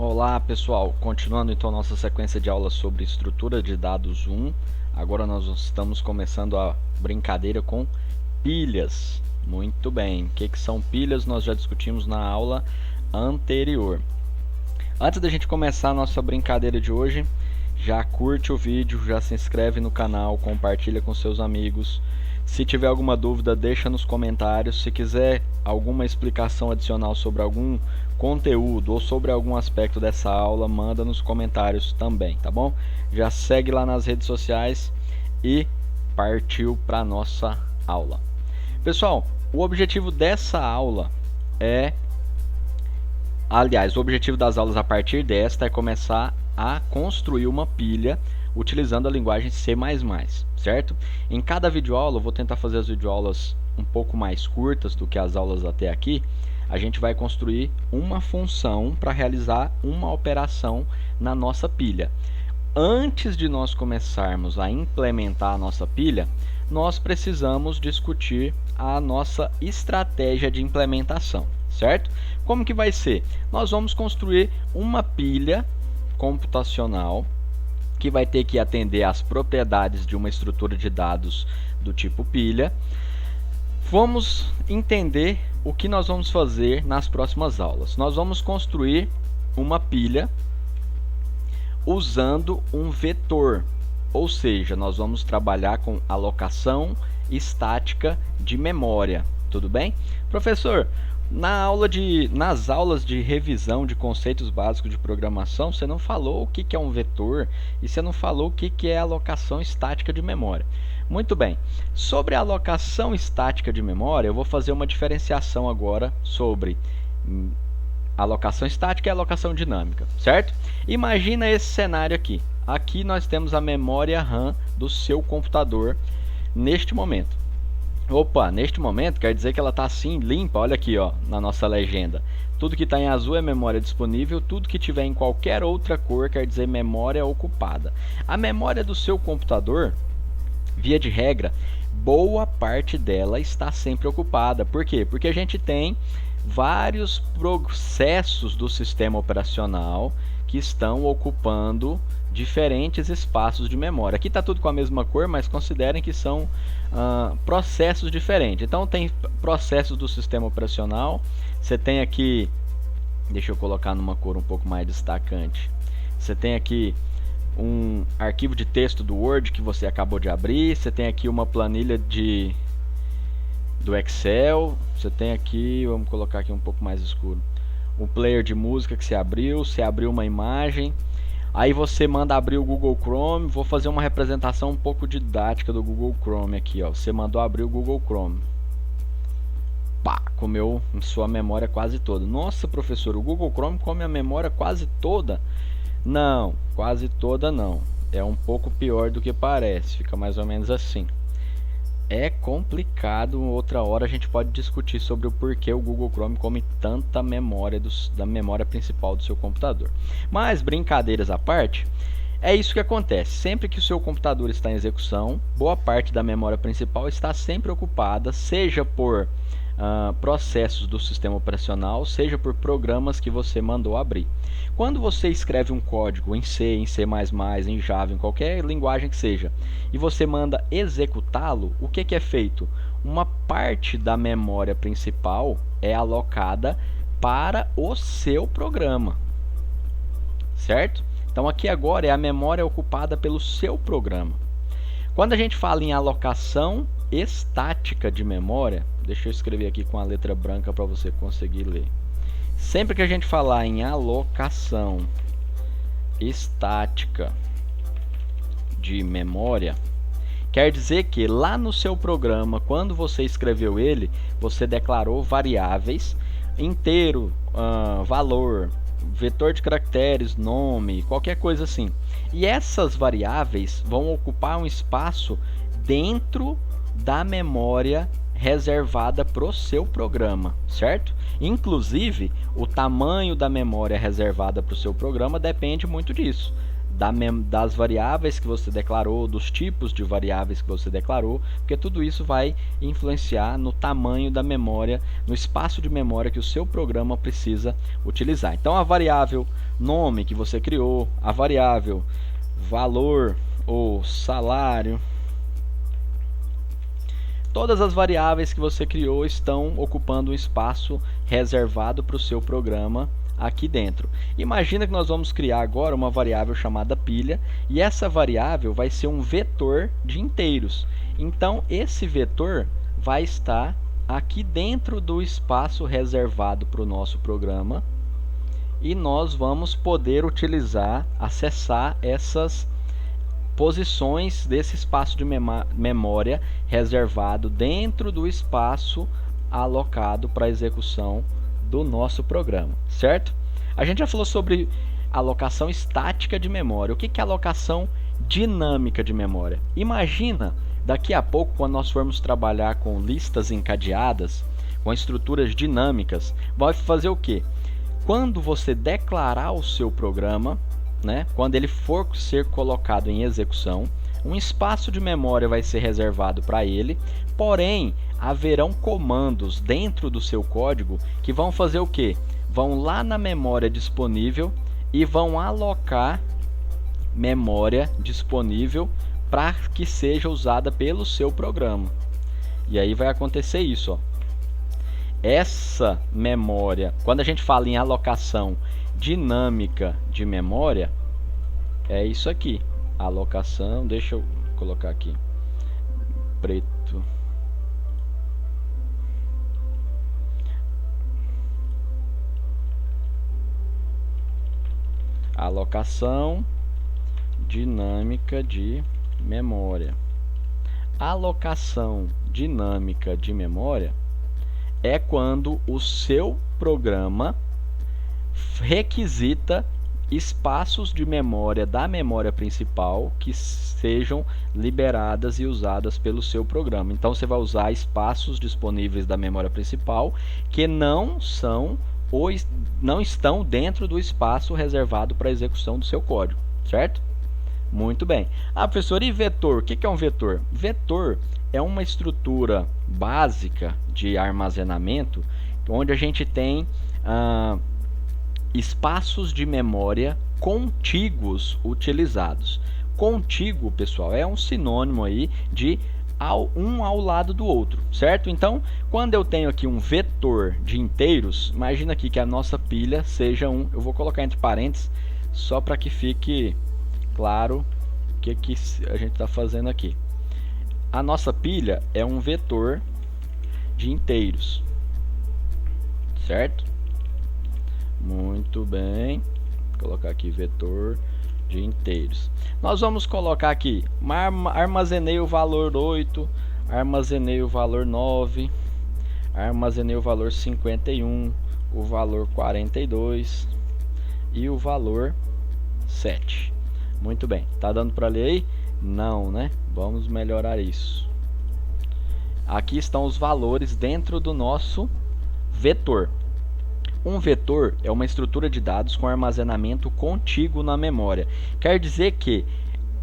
Olá pessoal, continuando então nossa sequência de aulas sobre estrutura de dados 1. Agora nós estamos começando a brincadeira com pilhas. Muito bem, o que são pilhas nós já discutimos na aula anterior. Antes da gente começar a nossa brincadeira de hoje, já curte o vídeo, já se inscreve no canal, compartilha com seus amigos. Se tiver alguma dúvida, deixa nos comentários. Se quiser alguma explicação adicional sobre algum conteúdo ou sobre algum aspecto dessa aula, manda nos comentários também, tá bom? Já segue lá nas redes sociais e partiu para a nossa aula. Pessoal, o objetivo dessa aula o objetivo das aulas a partir desta é começar a construir uma pilha utilizando a linguagem C++, certo? Em cada videoaula, eu vou tentar fazer as videoaulas um pouco mais curtas do que as aulas até aqui. A gente vai construir uma função para realizar uma operação na nossa pilha. Antes de nós começarmos a implementar a nossa pilha, nós precisamos discutir a nossa estratégia de implementação, certo? Como que vai ser? Nós vamos construir uma pilha computacional que vai ter que atender às propriedades de uma estrutura de dados do tipo pilha. Vamos entender o que nós vamos fazer nas próximas aulas. Nós vamos construir uma pilha usando um vetor, ou seja, nós vamos trabalhar com alocação estática de memória. Tudo bem? Professor, nas aulas de revisão de conceitos básicos de programação, você não falou o que é um vetor e você não falou o que é alocação estática de memória. Muito bem, sobre a alocação estática de memória, eu vou fazer uma diferenciação agora sobre alocação estática e alocação dinâmica, certo? Imagina esse cenário aqui. Aqui nós temos a memória RAM do seu computador neste momento. Opa, neste momento quer dizer que ela está assim limpa, olha aqui ó, na nossa legenda. Tudo que está em azul é memória disponível, tudo que tiver em qualquer outra cor quer dizer memória ocupada. A memória do seu computador, via de regra, boa parte dela está sempre ocupada. Por quê? Porque a gente tem vários processos do sistema operacional que estão ocupando diferentes espaços de memória. Aqui está tudo com a mesma cor, mas considerem que são processos diferentes. Então tem processos do sistema operacional. Você tem aqui, deixa eu colocar numa cor um pouco mais destacante. Você tem aqui um arquivo de texto do Word que você acabou de abrir. Você tem aqui uma planilha do Excel. Você tem aqui, vamos colocar aqui um pouco mais escuro, um player de música que você abriu uma imagem. Aí você manda abrir o Google Chrome. Vou fazer uma representação um pouco didática do Google Chrome aqui, ó. Você mandou abrir o Google Chrome. Pá, comeu sua memória quase toda. Nossa, professor, o Google Chrome come a memória quase toda? Não, quase toda não. É um pouco pior do que parece. Fica mais ou menos assim. É complicado, outra hora a gente pode discutir sobre o porquê o Google Chrome come tanta memória da memória principal do seu computador. Mas, brincadeiras à parte, é isso que acontece. Sempre que o seu computador está em execução, boa parte da memória principal está sempre ocupada, seja por processos do sistema operacional, seja por programas que você mandou abrir. Quando você escreve um código em C, em C++, em Java, em qualquer linguagem que seja, e você manda executá-lo, o que é feito? Uma parte da memória principal é alocada para o seu programa, certo? Então aqui agora é a memória ocupada pelo seu programa. Quando a gente fala em alocação estática de memória, deixa eu escrever aqui com a letra branca para você conseguir ler. Sempre que a gente falar em alocação estática de memória, quer dizer que lá no seu programa, quando você escreveu ele, você declarou variáveis, inteiro, valor, vetor de caracteres, nome, qualquer coisa assim. E essas variáveis vão ocupar um espaço dentro da memória reservada para o seu programa, certo? Inclusive, o tamanho da memória reservada para o seu programa depende muito disso. Das variáveis que você declarou, dos tipos de variáveis que você declarou, porque tudo isso vai influenciar no tamanho da memória, no espaço de memória que o seu programa precisa utilizar. Então a variável nome que você criou, a variável valor ou salário. Todas as variáveis que você criou estão ocupando um espaço reservado para o seu programa aqui dentro. Imagina que nós vamos criar agora uma variável chamada pilha, e essa variável vai ser um vetor de inteiros. Então, esse vetor vai estar aqui dentro do espaço reservado para o nosso programa, e nós vamos poder utilizar, acessar essas posições desse espaço de memória reservado dentro do espaço alocado para a execução do nosso programa, certo? A gente já falou sobre alocação estática de memória. O que é alocação dinâmica de memória? Imagina, daqui a pouco, quando nós formos trabalhar com listas encadeadas, com estruturas dinâmicas, vai fazer o quê? Quando você declarar o seu programa, quando ele for ser colocado em execução, um espaço de memória vai ser reservado para ele, porém, haverão comandos dentro do seu código que vão fazer o quê? Vão lá na memória disponível e vão alocar memória disponível para que seja usada pelo seu programa. E aí vai acontecer isso, ó. Essa memória, quando a gente fala em alocação dinâmica de memória, é isso aqui. Alocação, deixa eu colocar aqui preto. Alocação dinâmica de memória. Alocação dinâmica de memória é quando o seu programa requisita espaços de memória da memória principal que sejam liberadas e usadas pelo seu programa. Então você vai usar espaços disponíveis da memória principal que não estão dentro do espaço reservado para a execução do seu código, certo? Muito bem. Professor, e vetor? O que é um vetor? Vetor é uma estrutura básica de armazenamento onde a gente tem espaços de memória contíguos utilizados. Contíguo, pessoal, é um sinônimo aí de um ao lado do outro, certo? Então, quando eu tenho aqui um vetor de inteiros, imagina aqui que a nossa pilha seja eu vou colocar entre parênteses só para que fique claro o que a gente está fazendo aqui. A nossa pilha é um vetor de inteiros, certo? Muito bem. Vou colocar aqui vetor de inteiros. Nós vamos colocar aqui, armazenei o valor 8, armazenei o valor 9, armazenei o valor 51, o valor 42 e o valor 7. Muito bem. Tá dando para ler aí? Não, né? Vamos melhorar isso. Aqui estão os valores dentro do nosso vetor. Um vetor é uma estrutura de dados com armazenamento contíguo na memória. Quer dizer que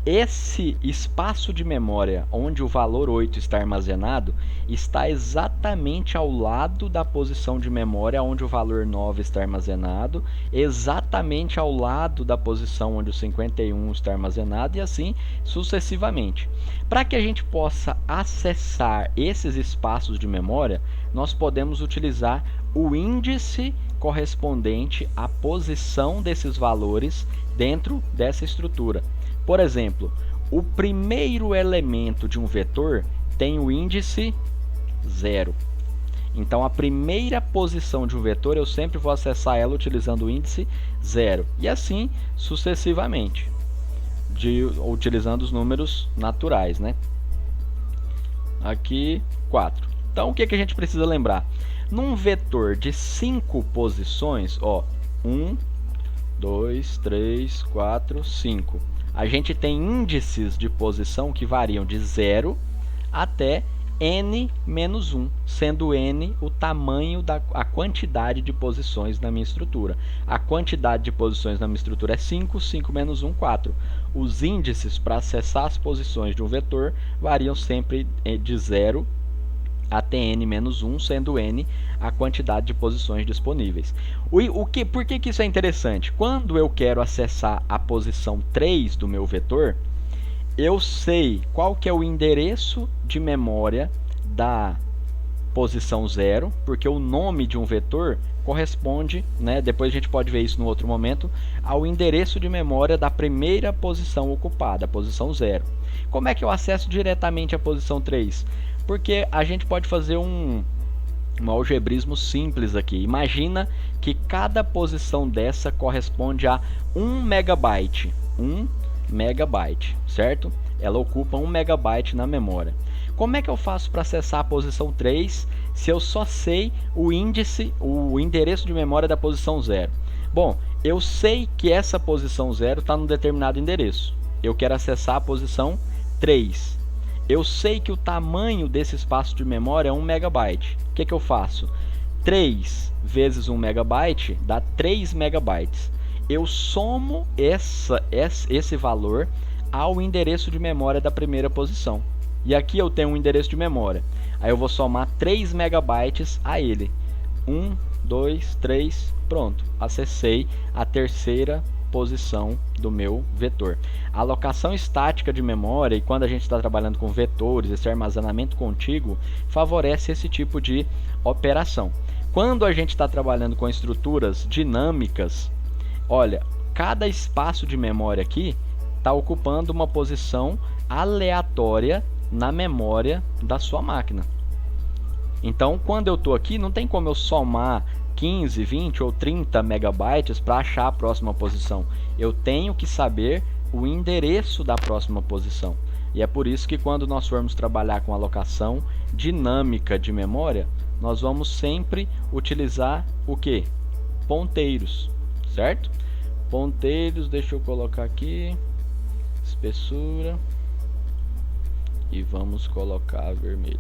esse espaço de memória onde o valor 8 está armazenado está exatamente ao lado da posição de memória onde o valor 9 está armazenado, exatamente ao lado da posição onde o 51 está armazenado e assim sucessivamente. Para que a gente possa acessar esses espaços de memória, nós podemos utilizar o índice correspondente à posição desses valores dentro dessa estrutura. Por exemplo, o primeiro elemento de um vetor tem o índice 0. Então, a primeira posição de um vetor eu sempre vou acessar ela utilizando o índice 0. E assim sucessivamente, utilizando os números naturais, né? Aqui, 4. Então, o que a gente precisa lembrar? Num vetor de 5 posições, 1, 2, 3, 4, 5. A gente tem índices de posição que variam de 0 até n-1, sendo n o tamanho a quantidade de posições na minha estrutura. A quantidade de posições na minha estrutura é 5, 5 menos 1, 4. Os índices para acessar as posições de um vetor variam sempre de 0 até n-1, sendo n a quantidade de posições disponíveis. Por que isso é interessante? Quando eu quero acessar a posição 3 do meu vetor, eu sei qual que é o endereço de memória da posição 0, porque o nome de um vetor corresponde, né, depois a gente pode ver isso no outro momento, ao endereço de memória da primeira posição ocupada, a posição 0. Como é que eu acesso diretamente a posição 3? Porque a gente pode fazer um algebrismo simples aqui. Imagina que cada posição dessa corresponde a 1 megabyte. 1 megabyte, certo? Ela ocupa 1 megabyte na memória. Como é que eu faço para acessar a posição 3 se eu só sei o endereço de memória da posição 0? Bom, eu sei que essa posição 0 está num determinado endereço. Eu quero acessar a posição 3. Eu sei que o tamanho desse espaço de memória é 1 megabyte. O que eu faço? 3 vezes 1 megabyte dá 3 megabytes. Eu somo esse valor ao endereço de memória da primeira posição. E aqui eu tenho um endereço de memória. Aí eu vou somar 3 megabytes a ele. 1, 2, 3, pronto. Acessei a terceira posição do meu vetor. A alocação estática de memória, e quando a gente está trabalhando com vetores, esse armazenamento contíguo, favorece esse tipo de operação. Quando a gente está trabalhando com estruturas dinâmicas, olha, cada espaço de memória aqui está ocupando uma posição aleatória na memória da sua máquina. Então, quando eu estou aqui, não tem como eu somar 15, 20 ou 30 megabytes para achar a próxima posição. Eu tenho que saber o endereço da próxima posição. E é por isso que quando nós formos trabalhar com alocação dinâmica de memória, nós vamos sempre utilizar o quê? Ponteiros, certo? Ponteiros, deixa eu colocar aqui, espessura, e vamos colocar vermelho.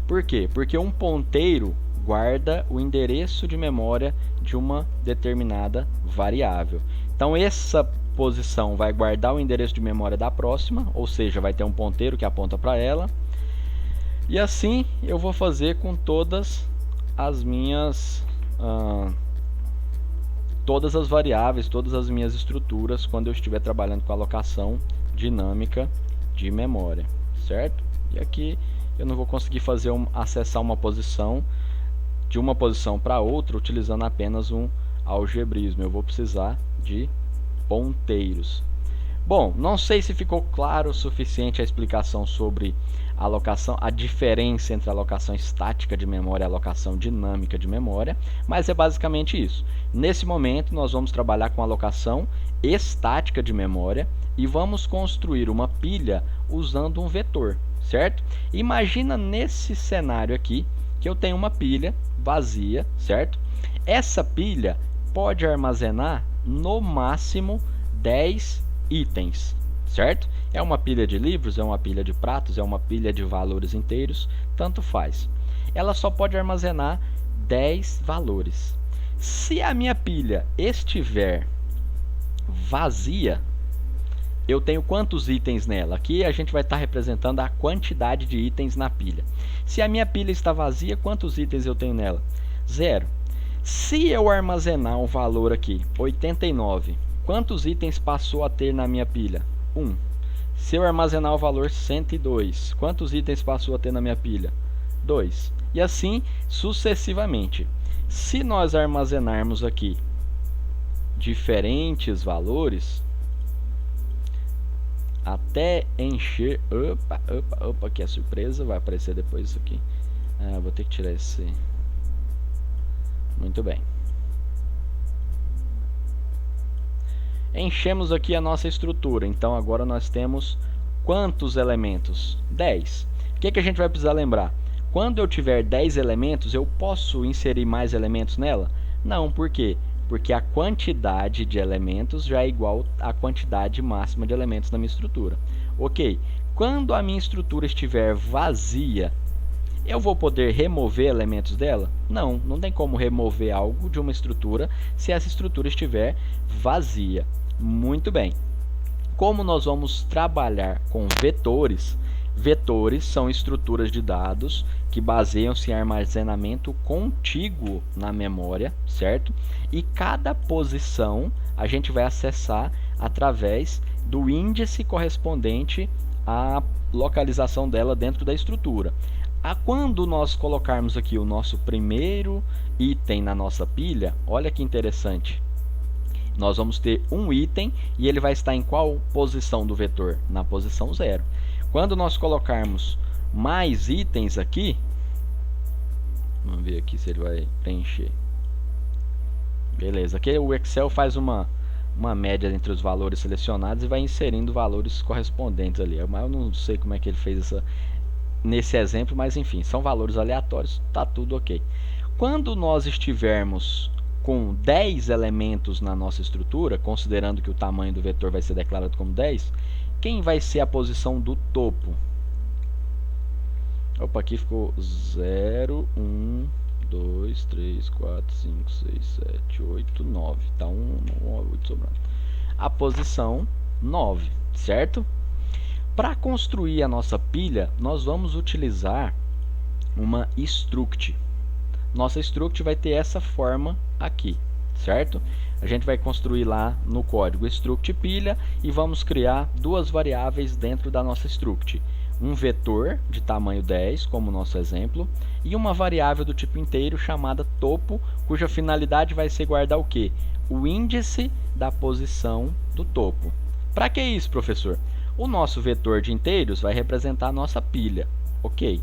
Por quê? Porque um ponteiro guarda o endereço de memória de uma determinada variável. Então essa posição vai guardar o endereço de memória da próxima, ou seja, vai ter um ponteiro que aponta para ela. E assim eu vou fazer com todas as minhas todas as variáveis, todas as minhas estruturas quando eu estiver trabalhando com alocação dinâmica de memória, certo? E aqui eu não vou conseguir acessar uma posição de uma posição para outra utilizando apenas um algebrismo. Eu vou precisar de ponteiros. Bom, não sei se ficou claro o suficiente a explicação sobre a diferença entre a alocação estática de memória e a alocação dinâmica de memória, mas é basicamente isso. Nesse momento, nós vamos trabalhar com a alocação estática de memória e vamos construir uma pilha usando um vetor, certo? Imagina nesse cenário aqui que eu tenho uma pilha vazia, certo? Essa pilha pode armazenar no máximo 10 itens, certo? É uma pilha de livros, é uma pilha de pratos, é uma pilha de valores inteiros, tanto faz. Ela só pode armazenar 10 valores. Se a minha pilha estiver vazia, eu tenho quantos itens nela? Aqui a gente vai estar representando a quantidade de itens na pilha. Se a minha pilha está vazia, quantos itens eu tenho nela? 0. Se eu armazenar um valor aqui, 89, quantos itens passou a ter na minha pilha? 1. Se eu armazenar o valor 102, quantos itens passou a ter na minha pilha? 2. E assim sucessivamente. Se nós armazenarmos aqui diferentes valores, até encher... Opa, que é surpresa, vai aparecer depois isso aqui. Vou ter que tirar esse... Muito bem. Enchemos aqui a nossa estrutura. Então agora nós temos quantos elementos? 10. O que a gente vai precisar lembrar? Quando eu tiver 10 elementos, eu posso inserir mais elementos nela? Não, por quê? Porque a quantidade de elementos já é igual à quantidade máxima de elementos na minha estrutura. Ok, quando a minha estrutura estiver vazia, eu vou poder remover elementos dela? Não, não tem como remover algo de uma estrutura se essa estrutura estiver vazia. Muito bem. Como nós vamos trabalhar com vetores, Vetores são estruturas de dados que baseiam-se em armazenamento contíguo na memória, certo? E cada posição a gente vai acessar através do índice correspondente à localização dela dentro da estrutura. Quando nós colocarmos aqui o nosso primeiro item na nossa pilha, olha que interessante. Nós vamos ter um item e ele vai estar em qual posição do vetor? Na posição 0. Quando nós colocarmos mais itens aqui, vamos ver aqui se ele vai preencher. Beleza, aqui o Excel faz uma média entre os valores selecionados e vai inserindo valores correspondentes ali. Mas eu não sei como é que ele fez nesse exemplo, mas enfim, são valores aleatórios, está tudo ok. Quando nós estivermos com 10 elementos na nossa estrutura, considerando que o tamanho do vetor vai ser declarado como 10, quem vai ser a posição do topo? Opa, aqui ficou 0, 1, 2, 3, 4, 5, 6, 7, 8, 9. Está 8 sobrando. A posição 9, certo? Para construir a nossa pilha, nós vamos utilizar uma struct. Nossa struct vai ter essa forma aqui, certo? A gente vai construir lá no código struct pilha e vamos criar duas variáveis dentro da nossa struct. Um vetor de tamanho 10, como nosso exemplo, e uma variável do tipo inteiro chamada topo, cuja finalidade vai ser guardar o quê? O índice da posição do topo. Para que isso, professor? O nosso vetor de inteiros vai representar a nossa pilha, ok?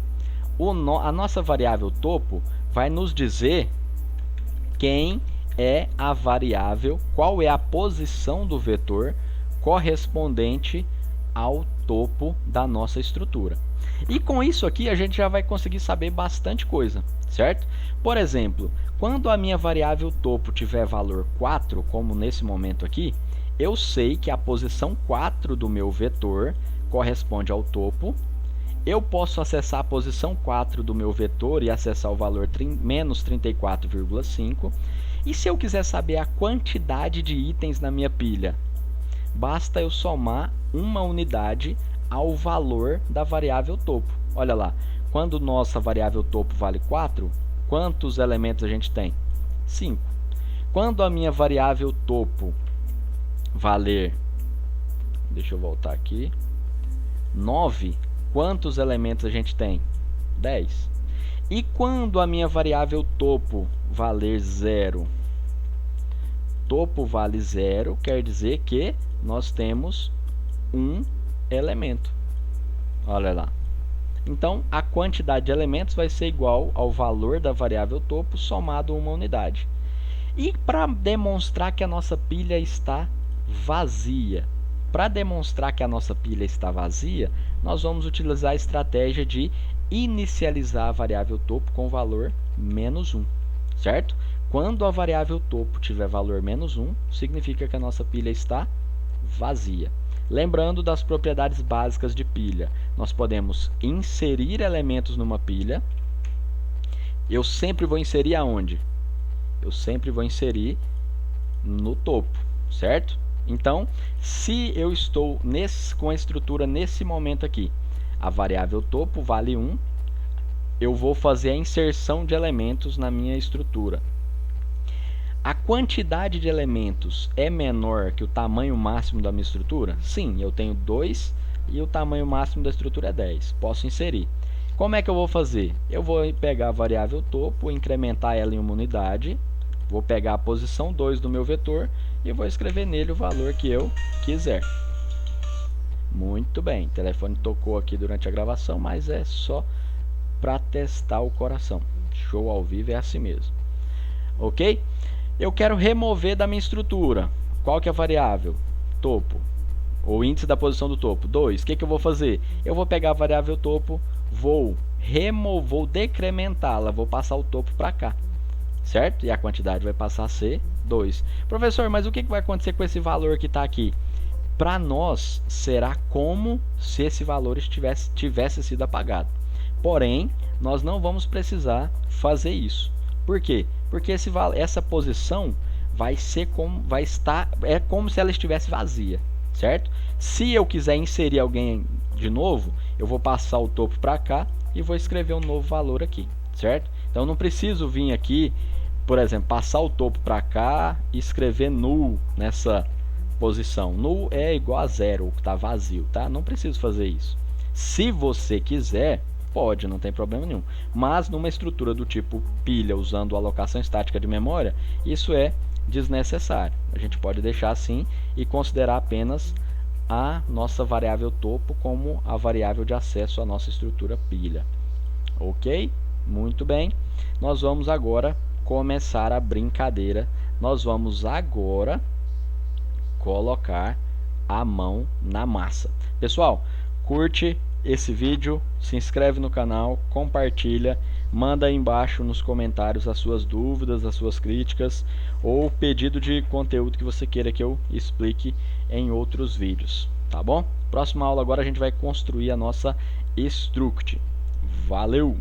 A nossa variável topo vai nos dizer quem é a variável, qual é a posição do vetor correspondente ao topo da nossa estrutura. E com isso aqui a gente já vai conseguir saber bastante coisa, certo? Por exemplo, quando a minha variável topo tiver valor 4, como nesse momento aqui, eu sei que a posição 4 do meu vetor corresponde ao topo. Eu posso acessar a posição 4 do meu vetor e acessar o valor menos 34,5. E se eu quiser saber a quantidade de itens na minha pilha, basta eu somar uma unidade ao valor da variável topo. Olha lá, quando nossa variável topo vale 4, quantos elementos a gente tem? 5. Quando a minha variável topo valer, deixa eu voltar aqui, 9, quantos elementos a gente tem? 10. E quando a minha variável topo valer 0? Topo vale 0, quer dizer que nós temos um elemento. Olha lá. Então, a quantidade de elementos vai ser igual ao valor da variável topo somado uma unidade. E para demonstrar que a nossa pilha está vazia, nós vamos utilizar a estratégia de inicializar a variável topo com valor menos 1, certo? Quando a variável topo tiver valor menos 1, significa que a nossa pilha está vazia. Lembrando das propriedades básicas de pilha, nós podemos inserir elementos numa pilha. Eu sempre vou inserir aonde? Eu sempre vou inserir no topo, certo? Então, se eu estou com a estrutura nesse momento aqui, a variável topo vale 1, eu vou fazer a inserção de elementos na minha estrutura. A quantidade de elementos é menor que o tamanho máximo da minha estrutura? Sim, eu tenho 2 e o tamanho máximo da estrutura é 10. Posso inserir. Como é que eu vou fazer? Eu vou pegar a variável topo, incrementar ela em uma unidade, vou pegar a posição 2 do meu vetor e vou escrever nele o valor que eu quiser. Muito bem, o telefone tocou aqui durante a gravação, mas é só para testar o coração. Show ao vivo é assim mesmo. Ok? Eu quero remover da minha estrutura. Qual que é a variável? Topo. O índice da posição do topo, 2. O que eu vou fazer? Eu vou pegar a variável topo, vou decrementá-la, vou passar o topo para cá. Certo? E a quantidade vai passar a ser 2. Professor, mas o que vai acontecer com esse valor que está aqui? Para nós, será como se esse valor tivesse sido apagado. Porém, nós não vamos precisar fazer isso. Por quê? Porque essa posição é como se ela estivesse vazia, certo? Se eu quiser inserir alguém de novo, eu vou passar o topo para cá e vou escrever um novo valor aqui, certo? Então não preciso vir aqui, por exemplo, passar o topo para cá e escrever null nessa posição. Null é igual a zero, ou que está vazio, tá? Não preciso fazer isso. Se você quiser, pode, não tem problema nenhum. Mas numa estrutura do tipo pilha, usando alocação estática de memória, isso é desnecessário. A gente pode deixar assim e considerar apenas a nossa variável topo como a variável de acesso à nossa estrutura pilha. Ok? Muito bem. Nós vamos agora começar a brincadeira. Nós vamos agora colocar a mão na massa. Pessoal, curte esse vídeo, se inscreve no canal, compartilha, manda aí embaixo nos comentários as suas dúvidas, as suas críticas ou pedido de conteúdo que você queira que eu explique em outros vídeos, tá bom? Próxima aula agora a gente vai construir a nossa struct. Valeu!